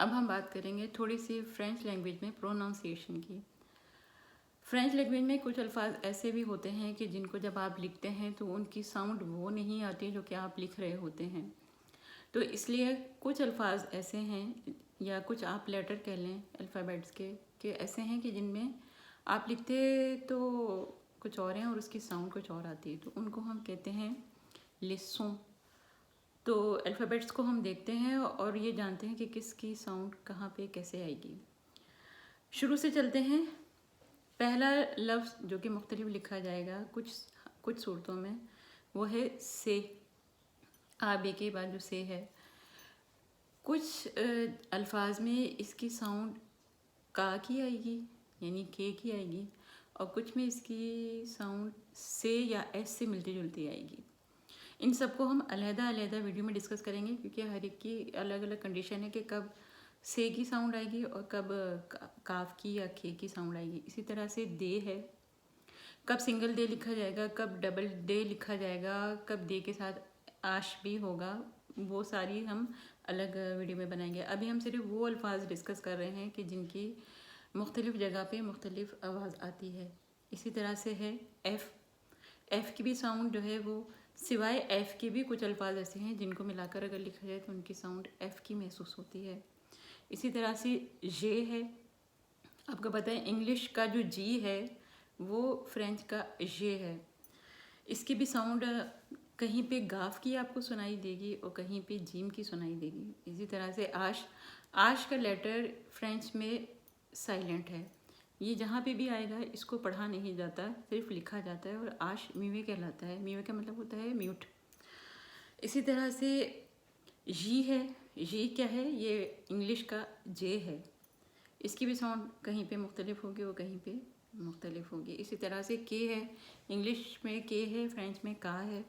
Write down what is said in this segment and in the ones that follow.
अब हम बात करेंगे थोड़ी सी फ्रेंच लैंग्वेज में प्रोनाउंसिएशन की। फ्रेंच लैंग्वेज में कुछ अल्फाज ऐसे भी होते हैं कि जिनको जब आप लिखते हैं तो उनकी साउंड वो नहीं आती जो कि आप लिख रहे होते हैं। तो इसलिए कुछ अल्फाज ऐसे हैं, या कुछ आप लेटर कह लें अल्फ़ाबेट्स के, कि ऐसे हैं कि जिनमें आप लिखते तो कुछ और हैं और उसकी साउंड कुछ और आती है, तो उनको हम कहते हैं लिसों। तो अल्फ़ाबेट्स को हम देखते हैं और ये जानते हैं कि किसकी साउंड कहाँ पे कैसे आएगी। शुरू से चलते हैं। पहला लफ्ज़ जो कि मुख्तलिफ लिखा जाएगा कुछ सूरतों में, वो है से। आ बे के बाद जो से है, कुछ अल्फाज में इसकी साउंड का की आएगी यानी के की आएगी, और कुछ में इसकी साउंड से या एस से मिलती जुलती आएगी। इन सबको हम अलग-अलग वीडियो में डिस्कस करेंगे, क्योंकि हर एक की अलग अलग कंडीशन है कि कब से की साउंड आएगी और कब काफ की या खे की साउंड आएगी। इसी तरह से दे है, कब सिंगल दे लिखा जाएगा, कब डबल दे लिखा जाएगा, कब दे के साथ आश भी होगा, वो सारी हम अलग वीडियो में बनाएंगे। अभी हम सिर्फ वो अल्फाज डिस्कस कर रहे हैं कि जिनकी मुख्तलिफ़ जगह पे मुख्तलिफ़ आवाज़ आती है। इसी तरह से है एफ़ की भी साउंड जो है वो, सिवाय एफ़ के भी कुछ अल्फाज ऐसे हैं जिनको मिलाकर अगर लिखा जाए तो उनकी साउंड एफ़ की महसूस होती है। इसी तरह से जे है, आपको पता है इंग्लिश का जो जी है वो फ्रेंच का जे है। इसकी भी साउंड कहीं पे गाफ की आपको सुनाई देगी और कहीं पे जीम की सुनाई देगी। इसी तरह से आश का लेटर फ्रेंच में साइलेंट है। ये जहाँ पे भी आएगा इसको पढ़ा नहीं जाता, सिर्फ लिखा जाता है, और आश मीवे कहलाता है। मीवे का मतलब होता है म्यूट। इसी तरह से जी है, जी क्या है, ये इंग्लिश का जे है। इसकी भी साउंड कहीं पे मुख्तलिफ होगी और कहीं पे मुख्तलिफ होगी। इसी तरह से के है, इंग्लिश में के है, फ्रेंच में का है।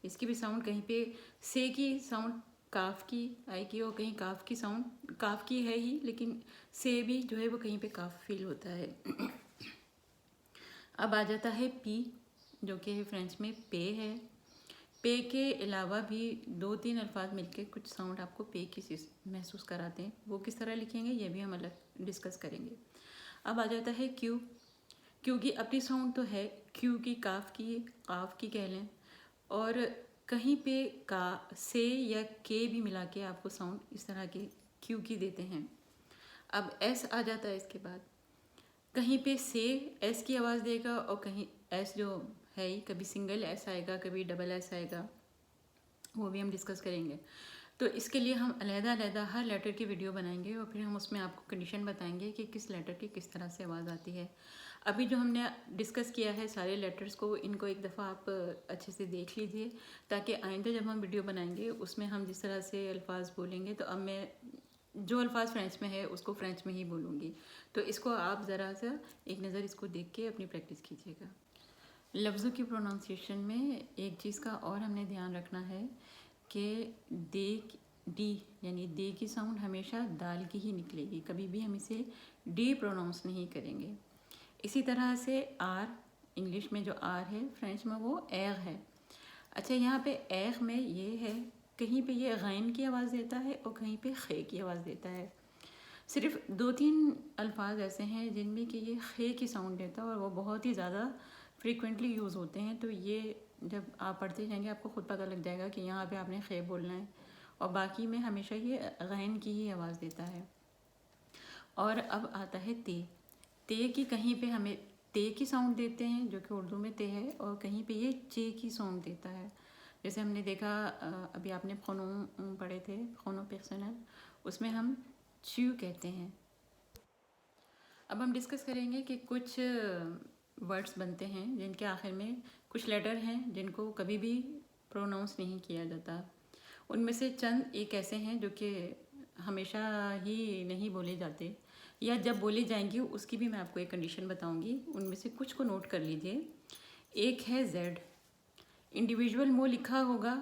इसकी भी साउंड कहीं पे से की साउंड काफ की आएगी और कहीं काफ की साउंड काफ की है ही, लेकिन से भी जो है वो कहीं पे काफ फील होता है। अब आ जाता है पी, जो कि फ्रेंच में पे है। पे के अलावा भी 2-3 अल्फाज मिलके कुछ साउंड आपको पे की महसूस कराते हैं। वो किस तरह लिखेंगे ये भी हम अलग डिस्कस करेंगे। अब आ जाता है क्यू। क्यू की अपनी साउंड तो है, क्यू की काफ की कह लें, और कहीं पे का से या के भी मिला के आपको साउंड इस तरह के क्यू की देते हैं। अब एस आ जाता है इसके बाद, कहीं पे से एस की आवाज़ देगा और कहीं एस जो है ही, कभी सिंगल एस आएगा कभी डबल एस आएगा, वो भी हम डिस्कस करेंगे। तो इसके लिए हम अलग हर लेटर की वीडियो बनाएंगे और फिर हम उसमें आपको कंडीशन बताएंगे कि किस लेटर की किस तरह से आवाज़ आती है। अभी जो हमने डिस्कस किया है सारे लेटर्स को, इनको एक दफ़ा आप अच्छे से देख लीजिए, ताकि आइंदा जब हम वीडियो बनाएंगे उसमें हम जिस तरह से अल्फाज बोलेंगे, तो अब मैं जो अल्फाज फ्रेंच में है उसको फ्रेंच में ही बोलूँगी। तो इसको आप ज़रा सा एक नज़र इसको देख के अपनी प्रैक्टिस कीजिएगा। लफ्ज़ों की प्रोनाउंसिएशन में एक चीज़ का और हमने ध्यान रखना है कि डी यानी दे की साउंड हमेशा दाल की ही निकलेगी, कभी भी हम इसे डी प्रोनाउंस नहीं करेंगे। इसी तरह से आर, इंग्लिश में जो आर है फ्रेंच में वो एर है। अच्छा, यहाँ पे एर में ये है, कहीं पे ये गैन की आवाज़ देता है और कहीं पे खे की आवाज़ देता है। सिर्फ 2-3 अल्फाज ऐसे हैं जिनमें कि ये खे की साउंड देता है और वो बहुत ही ज़्यादा फ्रीक्वेंटली यूज़ होते हैं। तो ये जब आप पढ़ते जाएंगे आपको खुद पता लग जाएगा कि यहाँ पे आपने खे बोलना है, और बाकी में हमेशा ये गैन की ही आवाज़ देता है। और अब आता है ते की कहीं पे हमें ते की साउंड देते हैं जो कि उर्दू में ते है, और कहीं पे ये चे की साउंड देता है। जैसे हमने देखा अभी आपने फोनो पढ़े थे, फोनो पर्सनल, उसमें हम च्यू कहते हैं। अब हम डिस्कस करेंगे कि कुछ वर्ड्स बनते हैं जिनके आखिर में कुछ लेटर हैं जिनको कभी भी प्रोनाउंस नहीं किया जाता। उनमें से चंद एक ऐसे हैं जो कि हमेशा ही नहीं बोले जाते, या जब बोले जाएंगे उसकी भी मैं आपको एक कंडीशन बताऊंगी। उनमें से कुछ को नोट कर लीजिए। एक है जेड, इंडिविजुअल मो लिखा होगा,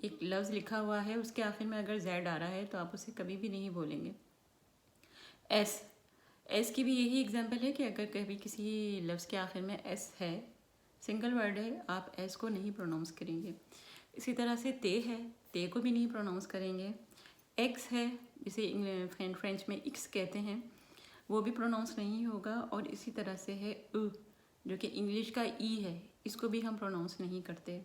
एक लफ्ज़ लिखा हुआ है, उसके आखिर में अगर जेड आ रहा है तो आप उसे कभी भी नहीं बोलेंगे। एस की भी यही एग्जांपल है कि अगर कभी किसी लफ्ज़ के आखिर में एस है, सिंगल वर्ड है, आप एस को नहीं प्रोनाउंस करेंगे। इसी तरह से ते है, ते को भी नहीं प्रोनाउंस करेंगे। एक्स है, इसे फ्रेंच में एक्स कहते हैं, वो भी प्रोनाउंस नहीं होगा। और इसी तरह से है जो कि इंग्लिश का ई है, इसको भी हम प्रोनाउंस नहीं करते।